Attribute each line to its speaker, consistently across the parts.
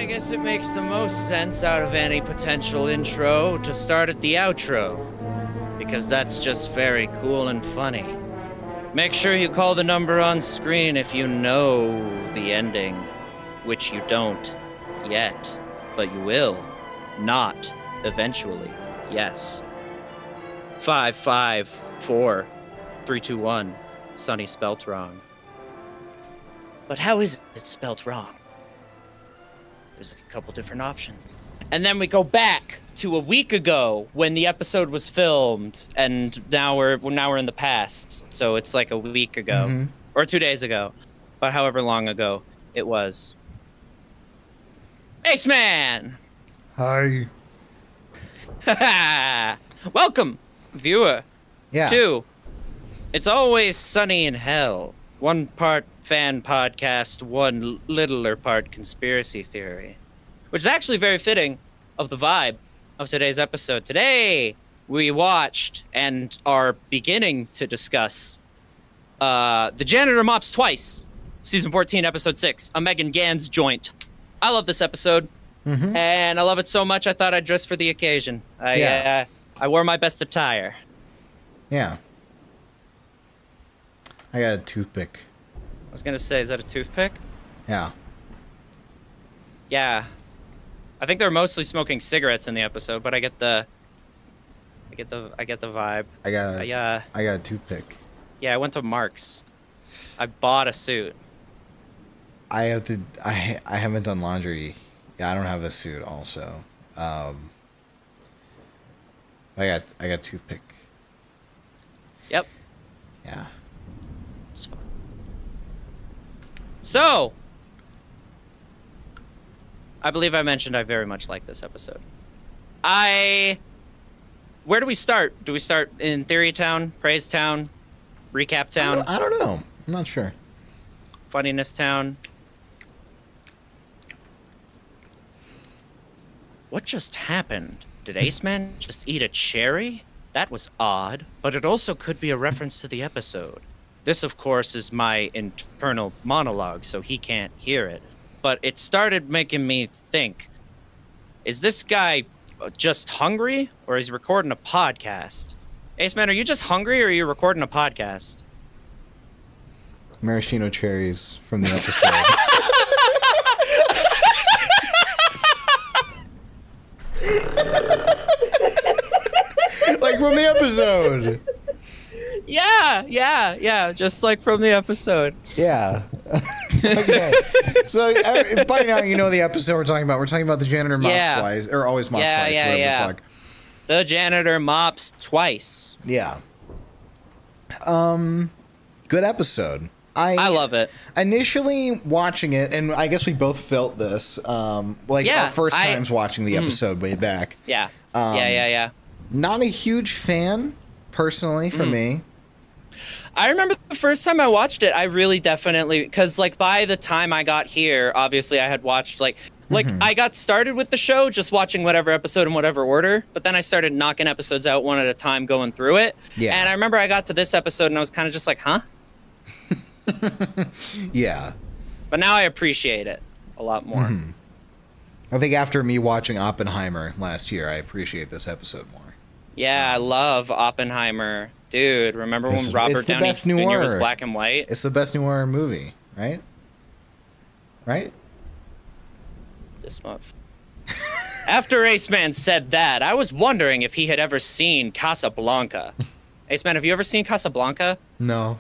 Speaker 1: guess it makes the most sense out of any potential intro to start at the outro, because that's just very cool and funny. Make sure you call the number on screen if you know the ending, which you don't yet, but you will. Not eventually. Yes. 5, 5, 4, 3, 2, 1. Sunny spelt wrong. But how is it spelt wrong? There's a couple different options. And then we go back to a week ago when the episode was filmed, and now we're in the past. So it's like a week ago or 2 days ago, but however long ago it was. Ace Man.
Speaker 2: Hi.
Speaker 1: Welcome, viewer.
Speaker 2: Yeah.
Speaker 1: To It's Always Sunny in Hell. One part fan podcast, one littler part conspiracy theory. Which is actually very fitting of the vibe of today's episode. Today, we watched and are beginning to discuss The Janitor Mops Twice, Season 14, Episode 6, a Megan Gans joint. I love this episode, and I love it so much I thought I'd dress for the occasion. I wore my best attire.
Speaker 2: Yeah. I got a toothpick.
Speaker 1: I was gonna say, is that a toothpick?
Speaker 2: Yeah.
Speaker 1: Yeah. I think they're mostly smoking cigarettes in the episode, but I get the vibe.
Speaker 2: I got a toothpick.
Speaker 1: Yeah, I went to Mark's. I bought a suit.
Speaker 2: I haven't done laundry. Yeah, I don't have a suit also. I got a toothpick.
Speaker 1: Yep.
Speaker 2: Yeah.
Speaker 1: It's fun. So, I believe I mentioned I very much like this episode. Where do we start? Do we start in Theory Town, Praise Town, Recap Town?
Speaker 2: I don't know. I'm not sure.
Speaker 1: Funniness Town? What just happened? Did Ace Man just eat a cherry? That was odd, but it also could be a reference to the episode. This, of course, is my internal monologue, so he can't hear it. But it started making me think, is this guy just hungry, or is he recording a podcast? Ace Man, are you just hungry, or are you recording a podcast?
Speaker 2: Maraschino cherries from the episode. Like from the episode.
Speaker 1: Yeah, just like from the episode.
Speaker 2: Yeah. Okay. So by now you know the episode we're talking about. We're talking about the Janitor Mops Twice, or Always Mops Twice, whatever the fuck.
Speaker 1: The Janitor Mops Twice.
Speaker 2: Yeah. Good episode.
Speaker 1: I love it.
Speaker 2: Initially watching it, and I guess we both felt this, our first times watching the episode way back.
Speaker 1: Yeah.
Speaker 2: Not a huge fan, personally, for me.
Speaker 1: I remember the first time I watched it, I really definitely, because like by the time I got here, obviously I had watched I got started with the show just watching whatever episode in whatever order, but then I started knocking episodes out one at a time going through it. Yeah. And I remember I got to this episode and I was kind of just like, huh?
Speaker 2: Yeah.
Speaker 1: But now I appreciate it a lot more.
Speaker 2: I think after me watching Oppenheimer last year, I appreciate this episode more.
Speaker 1: Yeah, I love Oppenheimer. Dude, remember when Robert Downey Jr. was black and white?
Speaker 2: It's the best noir movie, right? Right?
Speaker 1: This month. After Ace Man said that, I was wondering if he had ever seen Casablanca. Ace Man, have you ever seen Casablanca?
Speaker 2: No.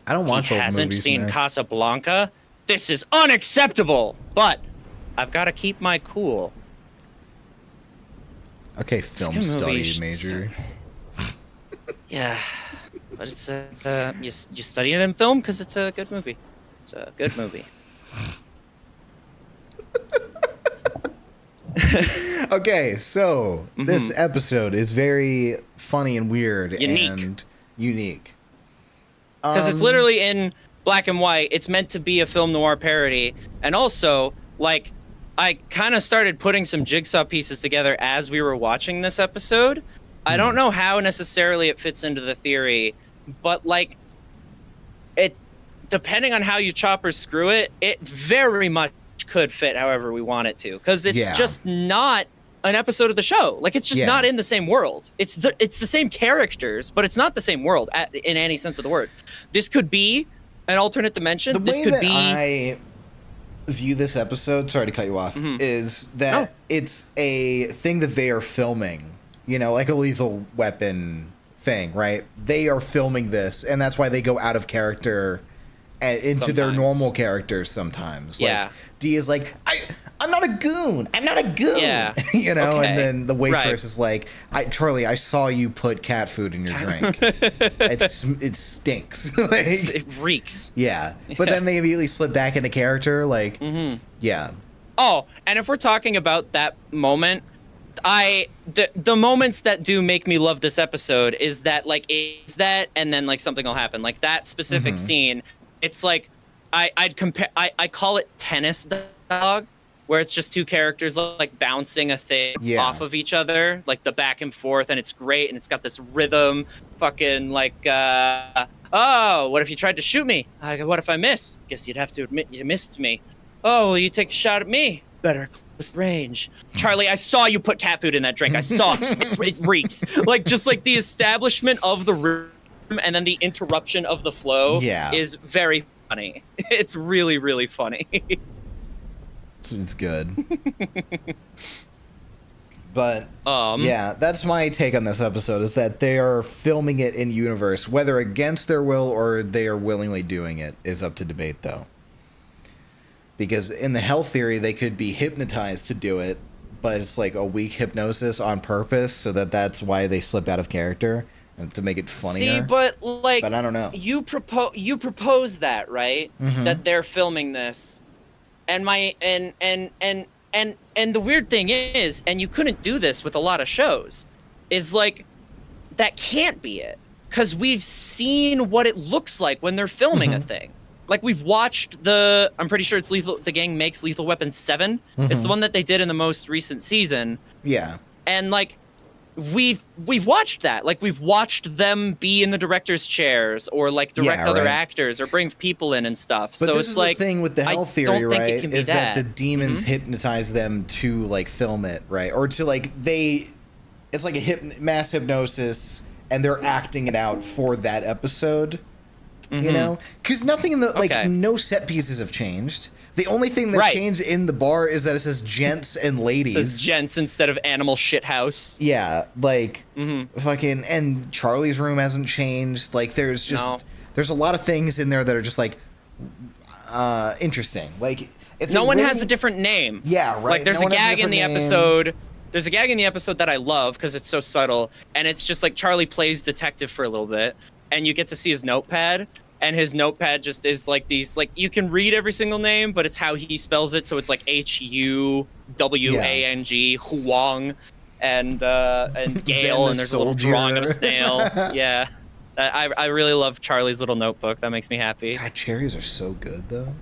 Speaker 2: I don't watch old movies.
Speaker 1: He hasn't seen Casablanca? This is unacceptable! But I've got to keep my cool.
Speaker 2: Okay, film study major.
Speaker 1: Yeah, but it's you study it in film because it's a good movie. It's a good movie.
Speaker 2: Okay, so this episode is very funny and weird and unique.
Speaker 1: Because it's literally in black and white. It's meant to be a film noir parody, and also like I kind of started putting some jigsaw pieces together as we were watching this episode. I don't know how necessarily it fits into the theory, but like it, depending on how you chop or screw it, it very much could fit however we want it to, because it's just not an episode of the show. Like, it's just not in the same world. It's the same characters, but it's not the same world in any sense of the word. This could be an alternate dimension.
Speaker 2: I view this episode, sorry to cut you off, is that it's a thing that they are filming, you know, like a Lethal Weapon thing, right? They are filming this, and that's why they go out of character into their normal characters sometimes.
Speaker 1: Yeah.
Speaker 2: Like, D is like, I'm not a goon. I'm not a goon.
Speaker 1: Yeah.
Speaker 2: You know, and then the waitress is like, Charlie, I saw you put cat food in your drink. It stinks. Like,
Speaker 1: it reeks.
Speaker 2: Yeah. But then they immediately slip back into character. Like, yeah.
Speaker 1: Oh, and if we're talking about that moment, the moments that do make me love this episode is that, like, and then, like, something will happen. Like, that specific scene, it's like, I call it tennis dialogue, where it's just two characters like bouncing a thing off of each other, like the back and forth, and it's great, and it's got this rhythm, fucking like, oh, what if you tried to shoot me? What if I miss? Guess you'd have to admit you missed me. Oh, well, you take a shot at me. Better close range. Charlie, I saw you put cat food in that drink. I saw it. It reeks. Like, just like the establishment of the rhythm and then the interruption of the flow is very funny. It's really, really funny.
Speaker 2: It's good. But yeah, that's my take on this episode, is that they are filming it in universe. Whether against their will or they are willingly doing it is up to debate, though. Because in the Hell theory, they could be hypnotized to do it, but it's like a weak hypnosis on purpose, so that's why they slip out of character, and to make it funnier.
Speaker 1: See, but like,
Speaker 2: but I don't know.
Speaker 1: You propose that, right? That they're filming this. And and the weird thing is, and you couldn't do this with a lot of shows, is like, that can't be it, because we've seen what it looks like when they're filming a thing. Like, we've watched I'm pretty sure it's the gang makes Lethal Weapon 7. It's the one that they did in the most recent season. Yeah. And like, we've watched that. Like, we've watched them be in the director's chairs, or like direct other actors, or bring people in and stuff.
Speaker 2: But
Speaker 1: so
Speaker 2: this
Speaker 1: it's
Speaker 2: is
Speaker 1: like,
Speaker 2: the thing with the Hell theory, right? Is that the demons hypnotize them to like film it, right? Or to like it's like a mass hypnosis, and they're acting it out for that episode. You know, because nothing in the like no set pieces have changed. The only thing that changed in the bar is that it says gents and ladies. It says
Speaker 1: gents instead of animal shit house.
Speaker 2: Yeah, like fucking, and Charlie's room hasn't changed. Like, there's just there's a lot of things in there that are just like interesting. Like,
Speaker 1: no one has a different name.
Speaker 2: Yeah, right.
Speaker 1: Like, there's a gag in the episode. There's a gag in the episode that I love because it's so subtle, and it's just like Charlie plays detective for a little bit, and you get to see his notepad. And his notepad just is like these, like, you can read every single name, but it's how he spells it. So it's like Huwang, Huang, and Gale, and there's a little drawing of a snail. Yeah. I really love Charlie's little notebook. That makes me happy.
Speaker 2: God, cherries are so good, though.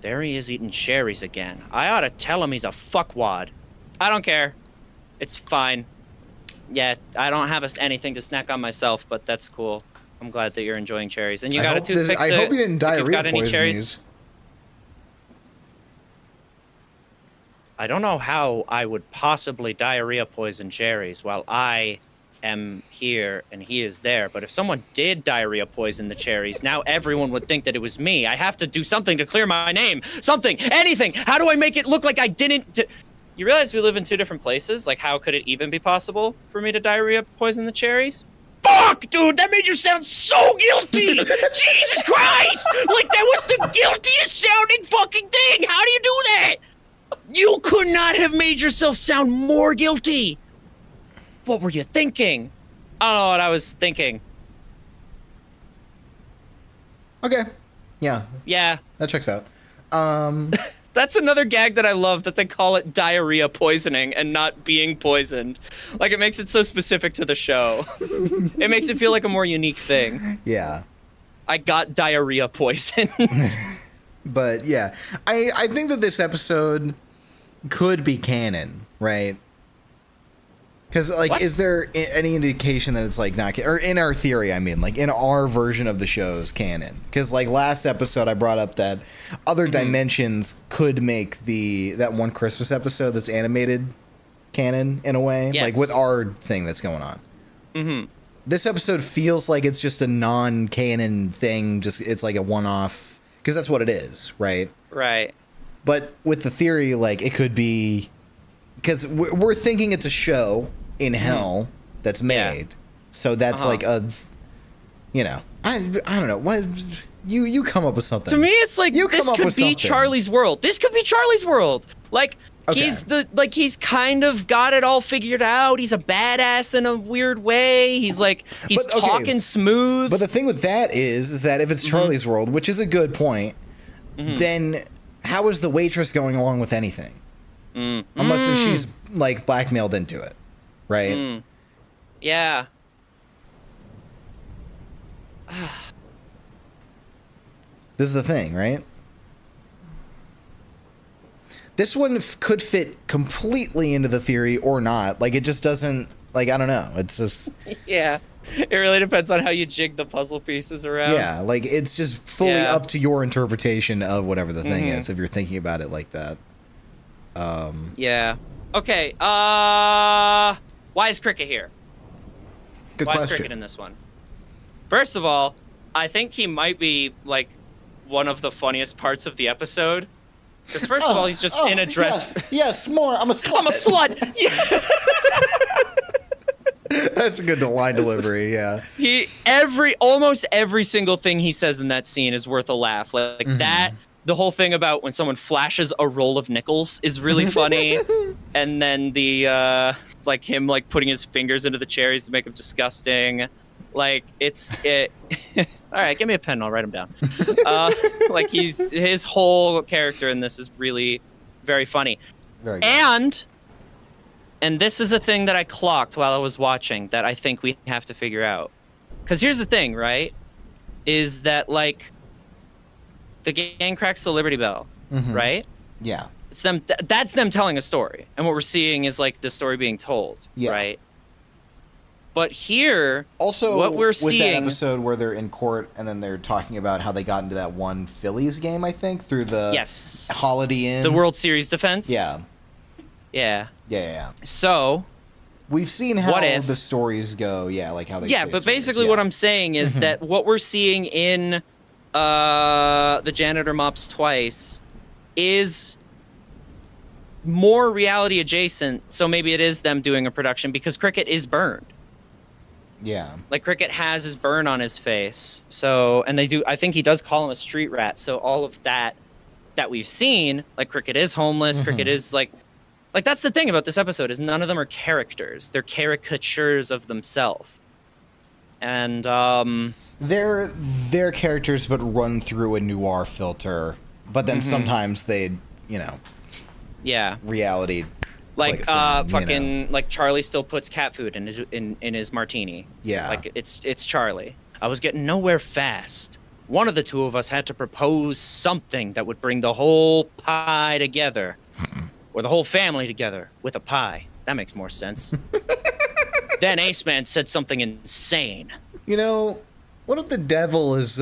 Speaker 1: There he is eating cherries again. I ought to tell him he's a fuckwad. I don't care. It's fine. Yeah, I don't have anything to snack on myself, but that's cool. I'm glad that you're enjoying cherries. And you got a toothpick.
Speaker 2: I hope you didn't diarrhea poison these.
Speaker 1: I don't know how I would possibly diarrhea poison cherries while I am here and he is there. But if someone did diarrhea poison the cherries, now everyone would think that it was me. I have to do something to clear my name. Something. Anything. How do I make it look like I didn't... You realize we live in two different places? Like, how could it even be possible for me to diarrhea poison the cherries? Fuck, dude, that made you sound so guilty. Jesus Christ. Like, that was the guiltiest sounding fucking thing. How do you do that? You could not have made yourself sound more guilty. What were you thinking? I don't know what I was thinking.
Speaker 2: Okay. Yeah.
Speaker 1: Yeah.
Speaker 2: That checks out.
Speaker 1: That's another gag that I love, that they call it diarrhea poisoning and not being poisoned. Like, it makes it so specific to the show. It makes it feel like a more unique thing.
Speaker 2: Yeah.
Speaker 1: I got diarrhea poisoned.
Speaker 2: But yeah, I think that this episode could be canon, right? Because, like, what? Is there any indication that it's, like, not... Or in our theory, I mean, like, in our version of the show's canon. Because, like, last episode I brought up that other dimensions could make that one Christmas episode that's animated canon, in a way. Yes. Like, with our thing that's going on. Mm-hmm. This episode feels like it's just a non-canon thing. Just it's, like, a one-off... Because that's what it is, right?
Speaker 1: Right.
Speaker 2: But with the theory, like, it could be... Because we're thinking it's a show in hell that's made, so that's like a, you know, I don't know. What you come up with something?
Speaker 1: To me, it's like this could be Charlie's World. This could be Charlie's World. Like he's he's kind of got it all figured out. He's a badass in a weird way. He's talking smooth.
Speaker 2: But the thing with that is that if it's Charlie's World, which is a good point, then how is the waitress going along with anything? Unless if she's, like, blackmailed into it, right?
Speaker 1: Yeah.
Speaker 2: This is the thing, right? This one could fit completely into the theory or not. Like, it just doesn't, like, I don't know. It's just...
Speaker 1: Yeah. It really depends on how you jig the puzzle pieces around.
Speaker 2: Yeah, like, it's just fully up to your interpretation of whatever the thing is, if you're thinking about it like that.
Speaker 1: Yeah. Okay. Why is Cricket here?
Speaker 2: Good question.
Speaker 1: Why is Cricket in this one? First of all, I think he might be, like, one of the funniest parts of the episode. Because first of all, he's just in a dress.
Speaker 2: Yes, more. I'm a slut.
Speaker 1: I'm a slut. Yeah.
Speaker 2: That's a good line delivery. Yeah.
Speaker 1: Almost every single thing he says in that scene is worth a laugh. Like that. The whole thing about when someone flashes a roll of nickels is really funny. And then the, like, him, like, putting his fingers into the cherries to make them disgusting. Like, all right, give me a pen and I'll write him down. Like, his whole character in this is really very funny.
Speaker 2: Very good.
Speaker 1: And this is a thing that I clocked while I was watching that I think we have to figure out. Because here's the thing, right? Is that, like... The gang cracks the Liberty Bell, right?
Speaker 2: Yeah.
Speaker 1: It's them. That's them telling a story, and what we're seeing is like the story being told, right? But here,
Speaker 2: also,
Speaker 1: what we're seeing,
Speaker 2: with that episode where they're in court and then they're talking about how they got into that one Phillies game, I think, through the Holiday Inn,
Speaker 1: the World Series defense.
Speaker 2: Yeah.
Speaker 1: So
Speaker 2: we've seen how the stories go. Yeah, like how they.
Speaker 1: Yeah, but basically, what I'm saying is that what we're seeing in. The Janitor Mops Twice is more reality adjacent, so maybe it is them doing a production because Cricket is burned.
Speaker 2: Yeah.
Speaker 1: Like Cricket has his burn on his face. So, and I think he does call him a street rat. So all of that we've seen, like Cricket is homeless, Cricket is like that's the thing about this episode is none of them are characters. They're caricatures of themselves. And
Speaker 2: they're characters, but run through a noir filter. But then sometimes they, reality.
Speaker 1: Like like Charlie still puts cat food in his martini.
Speaker 2: Yeah,
Speaker 1: like it's Charlie. I was getting nowhere fast. One of the two of us had to propose something that would bring the whole pie together, or the whole family together with a pie. That makes more sense. Then Ace Man said something insane.
Speaker 2: What if the devil is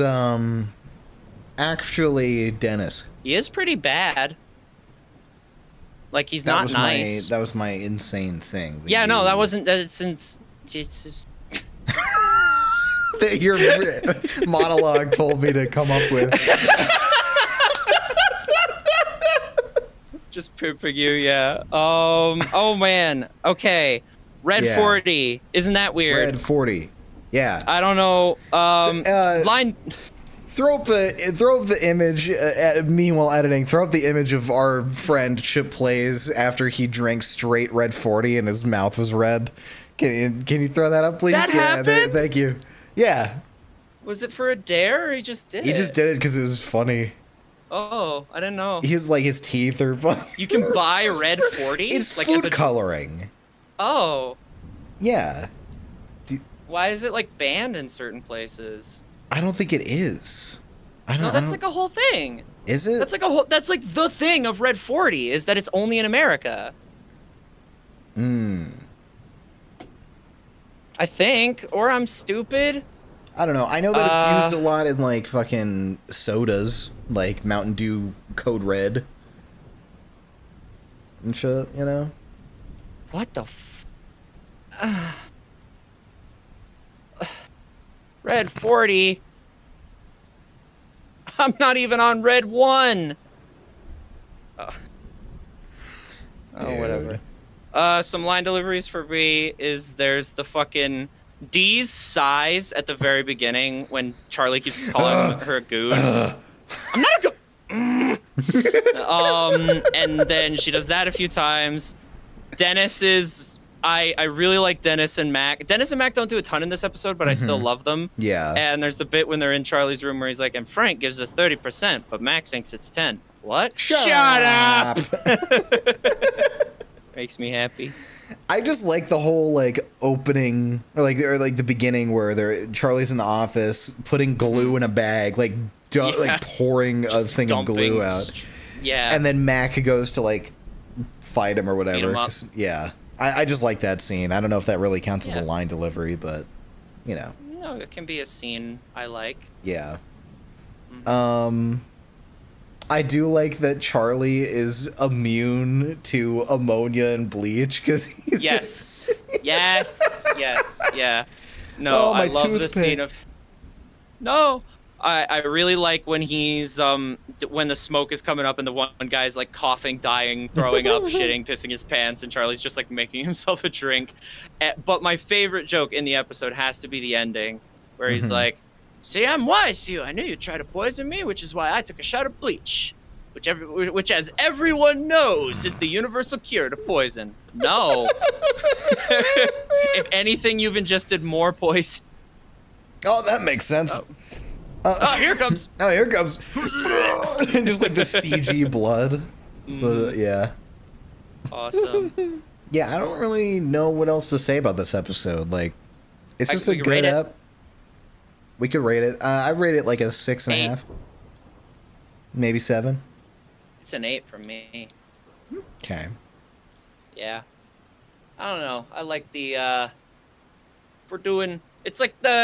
Speaker 2: actually Dennis?
Speaker 1: He is pretty bad. Like he's not nice.
Speaker 2: That was my insane thing.
Speaker 1: Yeah, no, that wasn't. Since
Speaker 2: that your monologue told me to come up with.
Speaker 1: Just pooping you, yeah. Oh man. Okay. Red 40. Isn't that weird?
Speaker 2: Red 40. Yeah.
Speaker 1: I don't know. Line.
Speaker 2: Throw up the image. Meanwhile, editing. Throw up the image of our friend Chip Plays after he drank straight Red 40 and his mouth was red. Can you throw that up, please?
Speaker 1: That happened?
Speaker 2: Thank you. Yeah.
Speaker 1: Was it for a dare, or he just did it?
Speaker 2: He just did it because it was funny.
Speaker 1: Oh, I didn't know.
Speaker 2: His teeth are funny.
Speaker 1: You can buy Red 40?
Speaker 2: It's like food coloring.
Speaker 1: Oh.
Speaker 2: Yeah.
Speaker 1: Why is it like banned in certain places?
Speaker 2: I don't think it is.
Speaker 1: No, that's like a whole thing.
Speaker 2: Is it?
Speaker 1: That's like the thing of Red 40 is that it's only in America. I think, or I'm stupid.
Speaker 2: I don't know. I know that it's used a lot in like fucking sodas, like Mountain Dew Code Red and shit, you know?
Speaker 1: What the Red 40. I'm not even on Red 1. Oh, whatever. Some line deliveries for me is there's the fucking Dee's sighs at the very beginning when Charlie keeps calling her a goon. I'm not a goon. And then she does that a few times. Dennis is I really like Dennis and Mac. Dennis and Mac don't do a ton in this episode, but I still love them.
Speaker 2: Yeah.
Speaker 1: And there's the bit when they're in Charlie's room where he's like, and Frank gives us 30%, but Mac thinks it's 10. What? Shut up! Makes me happy.
Speaker 2: I just like the whole like opening or like the beginning where Charlie's in the office putting glue in a bag, like pouring a thing of glue out.
Speaker 1: Yeah.
Speaker 2: And then Mac goes to like fight him or whatever. Yeah. I just like that scene. I don't know if that really counts as a line delivery, but you know.
Speaker 1: No, it can be a scene I like.
Speaker 2: Yeah. I do like that Charlie is immune to ammonia and bleach because he's
Speaker 1: yes, yeah. No, I love the scene of. No, I really like when he's when the smoke is coming up and the one guy's like coughing, dying, throwing up, shitting, pissing his pants, and Charlie's just like making himself a drink. But my favorite joke in the episode has to be the ending where he's like, "See, I'm wise to you. I knew you'd try to poison me, which is why I took a shot of bleach, which as everyone knows, is the universal cure to poison." No. If anything, you've ingested more poison.
Speaker 2: Oh, that makes sense.
Speaker 1: Here it comes.
Speaker 2: Oh, here it comes. Just like the CG blood. So, yeah.
Speaker 1: Awesome.
Speaker 2: Yeah, I don't really know what else to say about this episode. Like, it's just a good app. We could rate it. I rate it like a 6.5. Maybe 7.
Speaker 1: It's an 8 from me.
Speaker 2: Okay.
Speaker 1: Yeah. I don't know. I like the if we're doing it's like the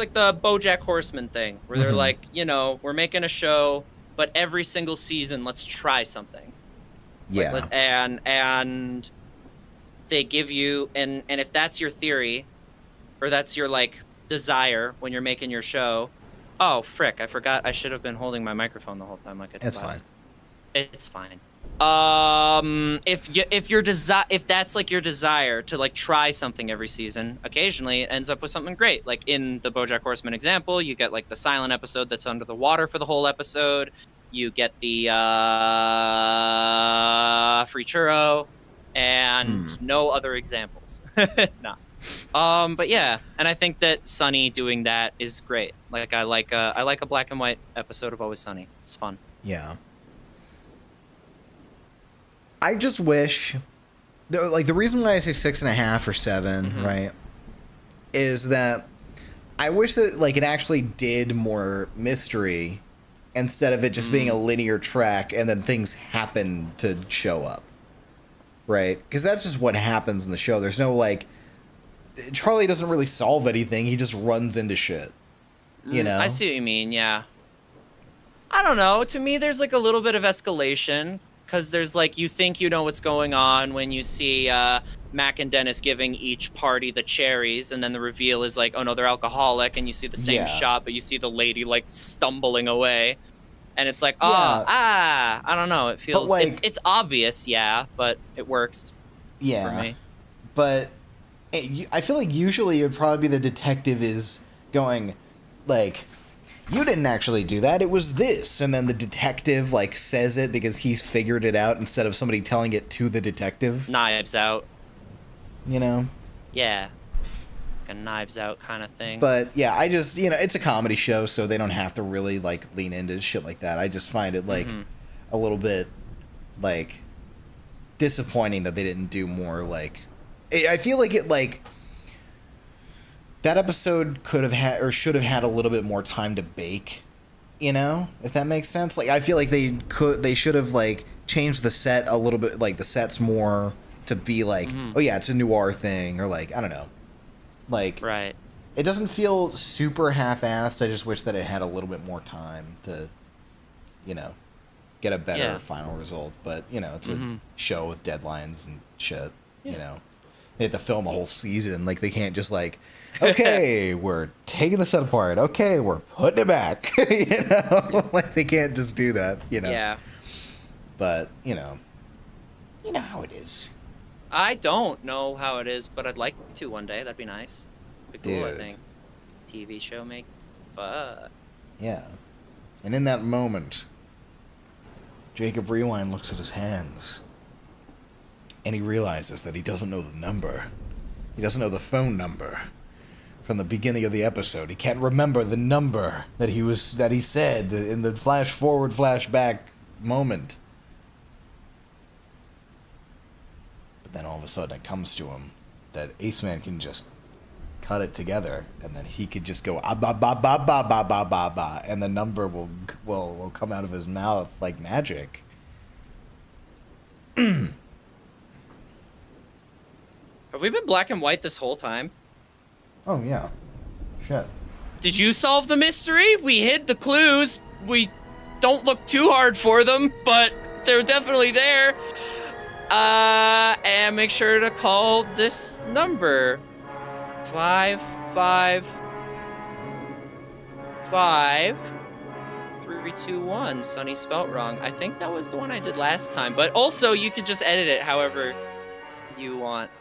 Speaker 1: BoJack Horseman thing where they're like, you know, we're making a show, but every single season let's try something.
Speaker 2: Yeah.
Speaker 1: Like, and they give you and if that's your theory or that's your like desire when you're making your show. Oh, frick, I forgot I should have been holding my microphone the whole time like
Speaker 2: it's fine.
Speaker 1: It's fine. If that's like your desire to like try something every season, occasionally it ends up with something great. Like in the BoJack Horseman example, you get like the silent episode that's under the water for the whole episode. You get the free churro, and no other examples. No. But yeah, and I think that Sunny doing that is great. Like I like a black and white episode of Always Sunny. It's fun.
Speaker 2: Yeah. I just wish, like the reason why I say 6.5 or 7, right, is that I wish that like it actually did more mystery instead of it just being a linear track and then things happen to show up, right? Because that's just what happens in the show. There's no like, Charlie doesn't really solve anything. He just runs into shit, you know?
Speaker 1: I see what you mean, yeah. I don't know. To me, there's like a little bit of escalation. Because there's like, you think you know what's going on when you see Mac and Dennis giving each party the cherries, and then the reveal is like, oh no, they're alcoholic, and you see the same shot, but you see the lady like stumbling away, and it's like, I don't know. It feels like, it's obvious, yeah, but it works.
Speaker 2: Yeah,
Speaker 1: for me.
Speaker 2: But I feel like usually it would probably be the detective is going like, you didn't actually do that, it was this. And then the detective, like, says it because he's figured it out instead of somebody telling it to the detective.
Speaker 1: Knives Out.
Speaker 2: You know?
Speaker 1: Yeah. Like a Knives Out kind of thing.
Speaker 2: But, yeah, I just, you know, it's a comedy show, so they don't have to really, like, lean into shit like that. I just find it, like, a little bit, like, disappointing that they didn't do more, like... I feel like it, like... That episode could have had or should have had a little bit more time to bake, you know, if that makes sense. Like I feel like they should have like changed the set a little bit, like the sets more to be like, oh yeah, it's a noir thing, or like I don't know. Like,
Speaker 1: right.
Speaker 2: It doesn't feel super half-assed. I just wish that it had a little bit more time to, you know, get a better final result. But, you know, it's a show with deadlines and shit, you know. They have to film a whole season. Like, they can't just, like, okay, we're taking the set apart. Okay, we're putting it back. You know? Like, they can't just do that, you know.
Speaker 1: Yeah.
Speaker 2: But, you know how it is.
Speaker 1: I don't know how it is, but I'd like to one day. That'd be nice. That'd be cool, I think. TV show make fun.
Speaker 2: Yeah. And in that moment, Jacob Rewind looks at his hands. And he realizes that he doesn't know the number. He doesn't know the phone number from the beginning of the episode. He can't remember the number that he said in the flash forward, flashback moment. But then all of a sudden it comes to him that Ace Man can just cut it together, and then he could just go ah ba ba ba ba ba ba ba ba, and the number will come out of his mouth like magic.
Speaker 1: Have we been black and white this whole time?
Speaker 2: Oh, yeah. Shit.
Speaker 1: Did you solve the mystery? We hid the clues. We don't look too hard for them, but they're definitely there. And make sure to call this number. 555-321. Sonny spelt wrong. I think that was the one I did last time, but also you could just edit it however you want.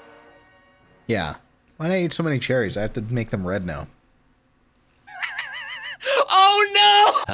Speaker 2: Yeah. Why did I eat so many cherries? I have to make them red now.
Speaker 1: Oh no!